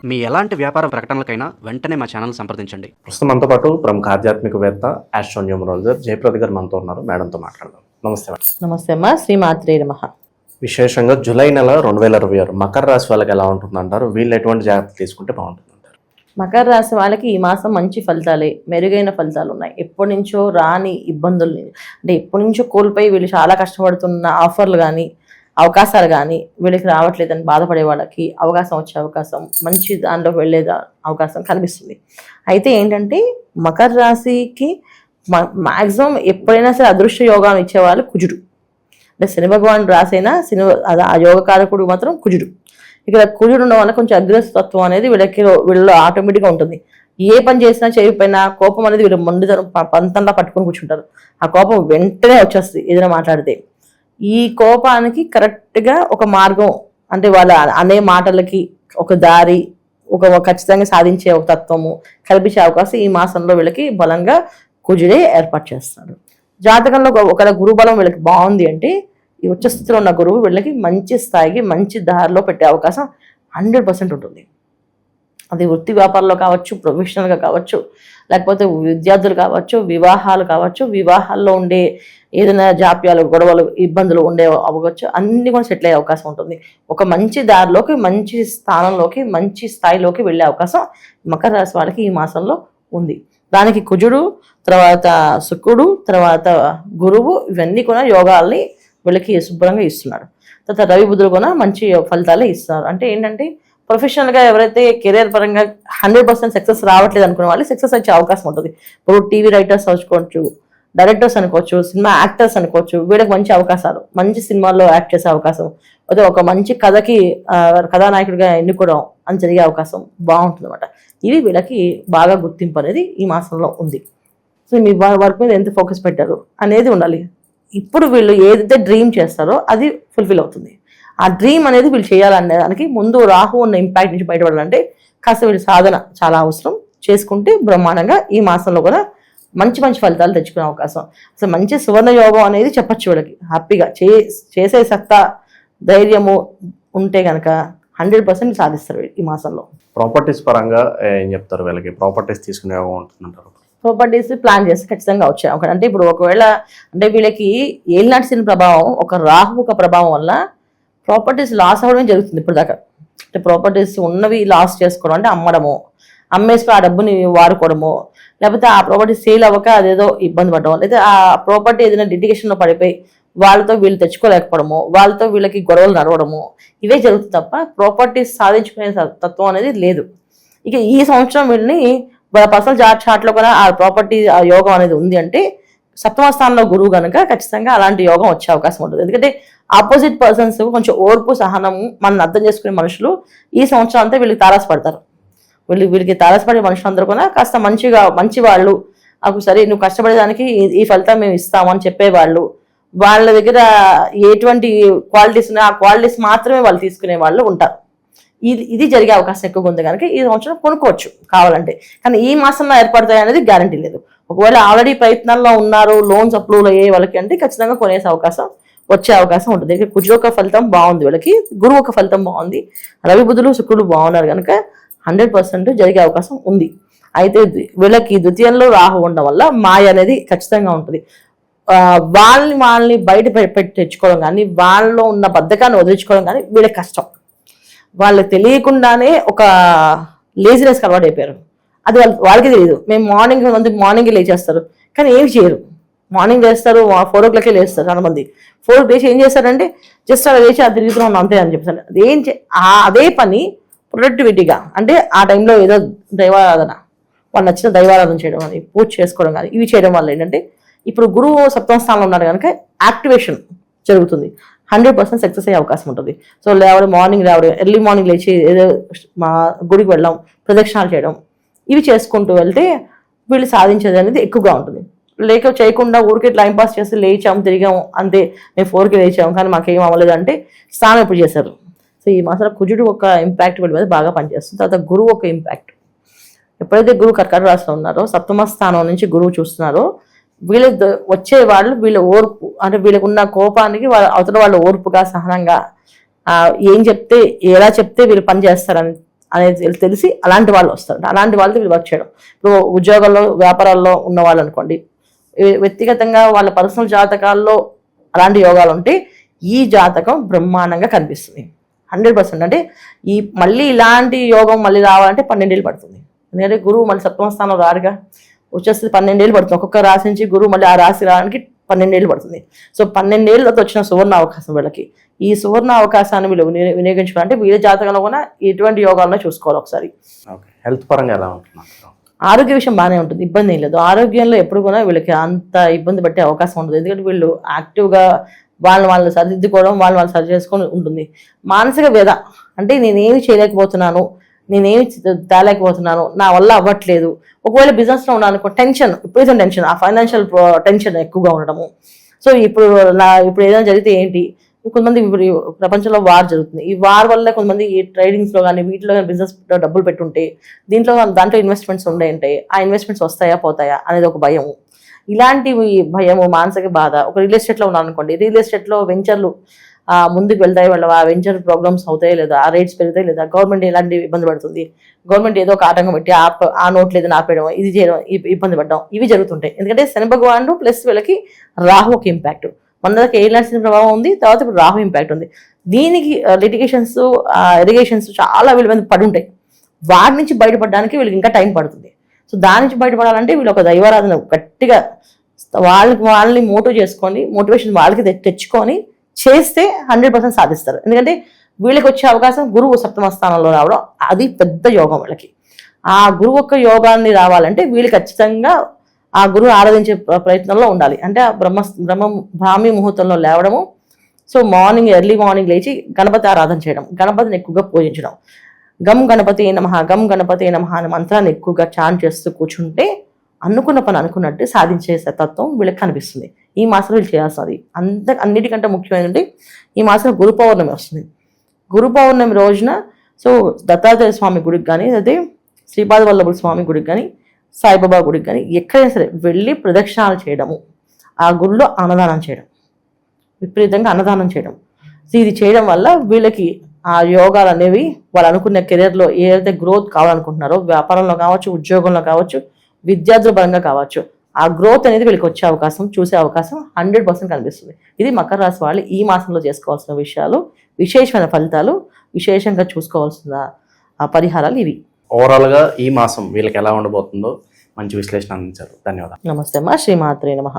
మీ ఎలాంటి వ్యాపార ప్రకటనలకైనా వెంటనే మా ఛానల్ సంప్రదించండి. ప్రస్తుతం మనతో పాటు ప్రముఖ ఆధ్యాత్మికవేత్త ఆస్ట్రోన్యూమరాలజర్ జయప్రద గారు మనతో ఉన్నారు. మేడంతో మాట్లాడదాం. నమస్తే మేడం. నమస్తే అమ్మా. శ్రీమాత్రే నమః. విశేషంగా జూలై నెల 2026 మకర రాశి వాళ్ళకి ఎలా ఉంటుందంటారు? వీళ్ళు ఎటువంటి జాగ్రత్తలు తీసుకుంటే బాగుంటుందంటారు? మకర రాశి వాళ్ళకి ఈ మాసం మంచి ఫలితాలే, మెరుగైన ఫలితాలు ఉన్నాయి. ఎప్పటి నుంచో రాని ఇబ్బందులు, అంటే ఎప్పటి నుంచో కోల్పోయి వీళ్ళు చాలా కష్టపడుతున్న ఆఫర్లు కానీ అవకాశాలు కానీ వీళ్ళకి రావట్లేదని బాధపడే వాళ్ళకి అవకాశం వచ్చే అవకాశం, మంచి దానిలోకి వెళ్ళే అవకాశం కనిపిస్తుంది. అయితే ఏంటంటే మకర రాశికి మ్యాక్సిమం ఎప్పుడైనా సరే అదృష్ట యోగాన్ని ఇచ్చేవాళ్ళు కుజుడు. అంటే శని భగవాన్ రాశి అయినా ఆ యోగకారకుడు మాత్రం కుజుడు. ఇక్కడ కుజుడు ఉండడం వల్ల కొంచెం అగ్రస్తత్వం అనేది వీళ్ళలో ఆటోమేటిక్గా ఉంటుంది. ఏ పని చేసినా చేయకపోయినా కోపం అనేది వీళ్ళు మొండితనం పంతంలా పట్టుకొని కూర్చుంటారు. ఆ కోపం వెంటనే వచ్చేస్తుంది ఏదైనా మాట్లాడితే. ఈ కోపానికి కరెక్ట్గా ఒక మార్గం, అంటే వాళ్ళ అనే మాటలకి ఒక దారి, ఒక ఖచ్చితంగా సాధించే ఒక తత్వము కల్పించే అవకాశం ఈ మాసంలో వీళ్ళకి బలంగా కుజుడే ఏర్పాటు చేస్తాడు. జాతకంలో ఒకవేళ గురు బలం వీళ్ళకి బాగుంది అంటే ఈ ఉచ్చస్థితిలో ఉన్న గురువు వీళ్ళకి మంచి స్థాయికి మంచి దారిలో పెట్టే అవకాశం 100% ఉంటుంది. అది వృత్తి వ్యాపారంలో కావచ్చు, ప్రొఫెషనల్గా కావచ్చు, లేకపోతే విద్యార్థులు కావచ్చు, వివాహాలు కావచ్చు, వివాహాల్లో ఉండే ఏదైనా జాప్యాలు, గొడవలు, ఇబ్బందులు ఉండే అవ్వచ్చు, అన్ని కూడా సెటిల్ అయ్యే అవకాశం ఉంటుంది. ఒక మంచి దారిలోకి, మంచి స్థానంలోకి, మంచి స్థాయిలోకి వెళ్ళే అవకాశం మకర రాశి వాళ్ళకి ఈ మాసంలో ఉంది. దానికి కుజుడు, తర్వాత శుక్రుడు, తర్వాత గురువు ఇవన్నీ కూడా యోగాల్ని వీళ్ళకి శుభ్రంగా ఇస్తున్నాడు. తర్వాత రవి బుధులు కూడా మంచి ఫలితాలే ఇస్తున్నారు. అంటే ఏంటంటే ప్రొఫెషనల్గా ఎవరైతే కెరీర్ పరంగా 100% సక్సెస్ రావట్లేదు అనుకునే వాళ్ళు సక్సెస్ వచ్చే అవకాశం ఉంటుంది. ఇప్పుడు టీవీ రైటర్స్ అనుకోవచ్చు, డైరెక్టర్స్ అనుకోవచ్చు, సినిమా యాక్టర్స్ అనుకోవచ్చు, వీళ్ళకి మంచి అవకాశాలు, మంచి సినిమాల్లో యాక్ట్ చేసే అవకాశం, అదే ఒక మంచి కథకి కథానాయకుడిగా ఎన్నుకోవడం అని జరిగే అవకాశం బాగుంటుంది అనమాట. ఇది వీళ్ళకి బాగా గుర్తింపు అనేది ఈ మాసంలో ఉంది. సో మీ వర్క్ మీద ఎంత ఫోకస్ పెట్టారు అనేది ఉండాలి. ఇప్పుడు వీళ్ళు ఏదైతే డ్రీమ్ చేస్తారో అది ఫుల్ఫిల్ అవుతుంది. ఆ డ్రీమ్ అనేది వీళ్ళు చేయాలనే దానికి ముందు రాహు ఉన్న ఇంపాక్ట్ నుంచి బయటపడాలంటే కాస్త వీళ్ళు సాధన చాలా అవసరం. చేసుకుంటే బ్రహ్మాండంగా ఈ మాసంలో కూడా మంచి మంచి ఫలితాలు తెచ్చుకునే అవకాశం, అసలు మంచి సువర్ణ యోగం అనేది చెప్పచ్చు. వీళ్ళకి హ్యాపీగా చేసే సత్తా, ధైర్యము ఉంటే కనుక 100% సాధిస్తారు ఈ మాసంలో. ప్రాపర్టీస్ పరంగా ఏం చెప్తారు? వీళ్ళకి ప్రాపర్టీస్ తీసుకునే యోగం ఉంటుందంటారు? ప్రాపర్టీస్ ప్లాన్ చేస్తే ఖచ్చితంగా వచ్చాయి. అంటే ఇప్పుడు ఒకవేళ అంటే వీళ్ళకి ఏలినాటి ప్రభావం, ఒక రాహు ఒక ప్రభావం వల్ల ప్రాపర్టీస్ లాస్ అవ్వడమే జరుగుతుంది ఇప్పుడు దాకా. అంటే ప్రాపర్టీస్ ఉన్నవి లాస్ చేసుకోవడం, అంటే అమ్మడము, అమ్మేసుకుని ఆ డబ్బుని వాడుకోవడము, లేకపోతే ఆ ప్రాపర్టీ సేల్ అవ్వక అదేదో ఇబ్బంది పడడం, లేదా ఆ ప్రాపర్టీ ఏదైనా డెడికేషన్లో పడిపోయి వాళ్ళతో వీళ్ళు తెచ్చుకోలేకపోవడము, వాళ్ళతో వీళ్ళకి గొడవలు నడవడము, ఇవే జరుగుతుంది తప్ప ప్రాపర్టీస్ సాధించుకునే తత్వం అనేది లేదు. ఇక ఈ సంవత్సరం వీళ్ళని వాళ్ళ పర్సనల్ చార్ట్లో కూడా ఆ ప్రాపర్టీ ఆ యోగం అనేది ఉంది అంటే సప్తమ స్థానంలో గురువు కనుక ఖచ్చితంగా అలాంటి యోగం వచ్చే అవకాశం ఉంటుంది. ఎందుకంటే ఆపోజిట్ పర్సన్స్ కొంచెం ఓర్పు, సహనము, మనం అర్థం చేసుకునే మనుషులు ఈ సంవత్సరం అంతా వీళ్ళకి తారసపడతారు. వీళ్ళకి తారసపడే మనుషులందరూ కూడా కాస్త మంచి వాళ్ళు, అప్పుడు సరే నువ్వు కష్టపడేదానికి ఈ ఫలితం మేము ఇస్తామని చెప్పేవాళ్ళు, వాళ్ళ దగ్గర ఎటువంటి క్వాలిటీస్ ఉన్నాయో ఆ క్వాలిటీస్ మాత్రమే వాళ్ళు తీసుకునే వాళ్ళు ఉంటారు. ఇది జరిగే అవకాశం ఎక్కువగా ఉంది కనుక ఈ సంవత్సరం కొనుక్కోవచ్చు కావాలంటే. కానీ ఈ మాసంలో ఏర్పడతాయి అనేది గ్యారంటీ లేదు. ఒకవేళ ఆల్రెడీ ప్రయత్నాల్లో ఉన్నారు, లోన్స్ అప్రూవల్ అయ్యే వాళ్ళకి అంటే ఖచ్చితంగా కొనేసే అవకాశం వచ్చే అవకాశం ఉంటుంది. కుజుడు ఒక ఫలితం బాగుంది వీళ్ళకి, గురువు ఒక ఫలితం బాగుంది, రవి బుధులు శుక్రుడు బాగున్నారు కనుక 100% జరిగే అవకాశం ఉంది. అయితే వీళ్ళకి ద్వితీయంలో రాహు ఉండడం వల్ల మాయ అనేది ఖచ్చితంగా ఉంటుంది. వాళ్ళని బయట పెట్టి తెచ్చుకోవడం కానీ, వాళ్ళలో ఉన్న బద్ధకాన్ని వదిలించుకోవడం కానీ వీళ్ళకి కష్టం. వాళ్ళకి తెలియకుండానే ఒక లేజినెస్కి అలవాటు అయిపోయారు. అది వాళ్ళకి తెలియదు. మేము మార్నింగ్ లేచేస్తారు కానీ ఏమి చేయరు. మార్నింగ్ లేస్తారు, 4 o'clock లేస్తారు చాలా మంది. 4 లేచి ఏం చేస్తారంటే జస్ట్ అలా లేచి అది తిరుగుతున్నాం అంతే అని చెప్తాను. అదే పని ప్రొడక్టివిటీగా, అంటే ఆ టైంలో ఏదో దైవారాధన, వాళ్ళు నచ్చిన దైవారాధన చేయడం కానీ, పూజ చేసుకోవడం కానీ, ఇవి చేయడం వల్ల ఏంటంటే ఇప్పుడు గురువు సప్తమ స్థానంలో ఉన్నారు కనుక యాక్టివేషన్ జరుగుతుంది. 100% సక్సెస్ అయ్యే అవకాశం ఉంటుంది. సో మార్నింగ్ లేవడం, ఎర్లీ మార్నింగ్ లేచి ఏదో మా గుడికి వెళ్ళడం, ప్రదక్షిణాలు చేయడం, ఇవి చేసుకుంటూ వెళ్తే వీళ్ళు సాధించేది అనేది ఎక్కువగా ఉంటుంది. చేయకుండా ఊరికే టైం పాస్ చేసి లేచాము, తిరిగాము అంతే, మేము 4కి లేచాము కానీ మాకేం అవ్వలేదు అంటే స్నానం ఎప్పుడు చేశారు. సో ఈ మాసంలో కుజుడు ఒక ఇంపాక్ట్ వీళ్ళ మీద బాగా పనిచేస్తుంది. తర్వాత గురువు ఒక ఇంపాక్ట్. ఎప్పుడైతే గురువు కర్కాటక రాశిలో ఉన్నారో, సప్తమ స్థానం నుంచి గురువు చూస్తున్నారో, వీళ్ళ వచ్చే వాళ్ళు వీళ్ళ ఓర్పు, అంటే వీళ్ళకు ఉన్న కోపానికి అవతల వాళ్ళు ఓర్పుగా, సహనంగా ఏం చెప్తే ఎలా చెప్తే వీళ్ళు పని చేస్తారని అనేది తెలిసి అలాంటి వాళ్ళు వస్తారు. అలాంటి వాళ్ళతో వీళ్ళు వర్క్ చేయడం. ఇప్పుడు ఉద్యోగాల్లో వ్యాపారాల్లో ఉన్న వాళ్ళు అనుకోండి, వ్యక్తిగతంగా వాళ్ళ పర్సనల్ జాతకాల్లో అలాంటి యోగాలు ఉంటే ఈ జాతకం బ్రహ్మాండంగా కనిపిస్తుంది 100%. అంటే మళ్ళీ ఇలాంటి యోగం మళ్ళీ రావాలంటే 12 ఏళ్ళు పడుతుంది. ఎందుకంటే గురువు మళ్ళీ సప్తమ స్థానం రారుగా, వచ్చేస్తే 12 ఏళ్ళు పడుతుంది. ఒక్కొక్క రాశి నుంచి గురువు మళ్ళీ ఆ రాశి రావడానికి 12 ఏళ్ళు పడుతుంది. సో 12 ఏళ్ళతో వచ్చిన సువర్ణ అవకాశం వీళ్ళకి. ఈ సువర్ణ అవకాశాన్ని వీళ్ళు వినియోగించుకోవాలంటే వీళ్ళ జాతకంలో కూడా ఎటువంటి యోగాలను చూసుకోవాలి ఒకసారి. ఓకే, హెల్త్ పరంగా ఎలా ఉంటున్నారు? ఆరోగ్య విషయం బాగానే ఉంటుంది, ఇబ్బంది ఏం లేదు. ఆరోగ్యంలో ఎప్పుడు కూడా వీళ్ళకి అంత ఇబ్బంది పట్టే అవకాశం ఉంటుంది. ఎందుకంటే వీళ్ళు యాక్టివ్గా వాళ్ళు సరిదిద్దుకోవడం, వాళ్ళు సరి చేసుకొని ఉంటుంది. మానసిక వ్యధ అంటే నేనేమి చేయలేకపోతున్నాను, నేనేమి తేలేకపోతున్నాను, నా వల్ల అవ్వట్లేదు. ఒకవేళ బిజినెస్లో ఉన్నాను అనుకో, టెన్షన్, విపరీతం టెన్షన్, ఆ ఫైనాన్షియల్ టెన్షన్ ఎక్కువగా ఉండడము. సో ఇప్పుడు ఏదైనా జరిగితే ఏంటి, కొంతమంది ఇప్పుడు ప్రపంచంలో వార్ జరుగుతుంది. ఈ వార్ వల్ల కొంతమంది ఈ ట్రేడింగ్స్లో కానీ వీటిలో కానీ బిజినెస్ డబ్బులు పెట్టుంటే దాంట్లో ఇన్వెస్ట్మెంట్స్ ఉంటాయి. ఆ ఇన్వెస్ట్మెంట్స్ వస్తాయా పోతాయా అనేది ఒక భయము. ఇలాంటి భయము, మానసిక బాధ. ఒక రియల్ ఎస్టేట్లో ఉన్నారనుకోండి, రియల్ ఎస్టేట్లో వెంచర్లు ముందుకు వెళ్తాయి, ఆ వెంచర్ ప్రోగ్రామ్స్ అవుతాయి లేదా, ఆ రేట్స్ పెరుగుతాయి లేదా, గవర్నమెంట్ ఎలాంటి ఇబ్బంది పడుతుంది, గవర్నమెంట్ ఏదో ఒక ఆటంకం పెట్టి ఆ నోట్లు ఏదైనా ఆపేయడం, ఇది చేయడం, ఇబ్బంది పడడం, ఇవి జరుగుతుంటాయి. ఎందుకంటే శని భగవానుడు ప్లస్ వీళ్ళకి రాహు ఒక ఇంపాక్ట్. మొన్నదాకా ఎయిర్లైన్స్ ప్రభావం ఉంది, తర్వాత ఇప్పుడు రాహు ఇంపాక్ట్ ఉంది. దీనికి లిటిగేషన్స్, ఇరిగేషన్స్ చాలా వీళ్ళ మీద పడి ఉంటాయి. వాటి నుంచి బయటపడడానికి వీళ్ళకి ఇంకా టైం పడుతుంది. సో దాని నుంచి బయటపడాలంటే వీళ్ళు ఒక దైవారాధన గట్టిగా వాళ్ళని మోటివేషన్ వాళ్ళకి తెచ్చుకొని చేస్తే 100% సాధిస్తారు. ఎందుకంటే వీళ్ళకి వచ్చే అవకాశం గురువు సప్తమ స్థానంలో రావడం, అది పెద్ద యోగం వీళ్ళకి. ఆ గురువు యొక్క యోగాన్ని రావాలంటే వీళ్ళు ఖచ్చితంగా ఆ గురువు ఆరాధించే ప్రయత్నంలో ఉండాలి. అంటే ఆ బ్రాహ్మీ ముహూర్తంలో లేవడము, సో ఎర్లీ మార్నింగ్ లేచి గణపతి ఆరాధన చేయడం, గణపతిని ఎక్కువగా పూజించడం, గం గణపతి నమః, గం గణపతి నమః అనే మంత్రాన్ని ఎక్కువగా చాంట్ చేస్తూ కూర్చుంటే అనుకున్న పని అనుకున్నట్టు సాధించే తత్వం వీళ్ళకి కనిపిస్తుంది. ఈ మాసంలో వీళ్ళు చేయాల్సింది అన్నిటికంటే ముఖ్యమైనది ఈ మాసంలో గురు పౌర్ణమి వస్తుంది. గురు పౌర్ణమి రోజున సో దత్తాత్రేయ స్వామి గుడికి కానీ, అదే శ్రీపాద వల్లభుల స్వామి గుడికి కానీ, సాయిబాబా గుడికి కానీ ఎక్కడైనా సరే వెళ్ళి ప్రదక్షిణాలు చేయడము, ఆ గుడిలో అన్నదానం చేయడం, విపరీతంగా అన్నదానం చేయడం. సో ఇది చేయడం వల్ల వీళ్ళకి ఆ యోగాలు అనేవి వాళ్ళు అనుకున్న కెరీర్లో ఏదైతే గ్రోత్ కావాలనుకుంటున్నారో, వ్యాపారంలో కావచ్చు, ఉద్యోగంలో కావచ్చు, విద్యార్థుల పరంగా కావచ్చు, ఆ గ్రోత్ అనేది వీళ్ళకి వచ్చే అవకాశం, చూసే అవకాశం 100% కనిపిస్తుంది. ఇది మకర రాశి వాళ్ళు ఈ మాసంలో చేసుకోవాల్సిన విషయాలు, విశేషమైన ఫలితాలు, విశేషంగా చూసుకోవాల్సిన పరిహారాలు ఇవి. ఓవరాల్గా ఈ మాసం వీళ్ళకి ఎలా ఉండబోతుందో మంచి విశ్లేషణ అందించారు. ధన్యవాదాలు. నమస్తే అమ్మా. శ్రీమాత్రే నమః.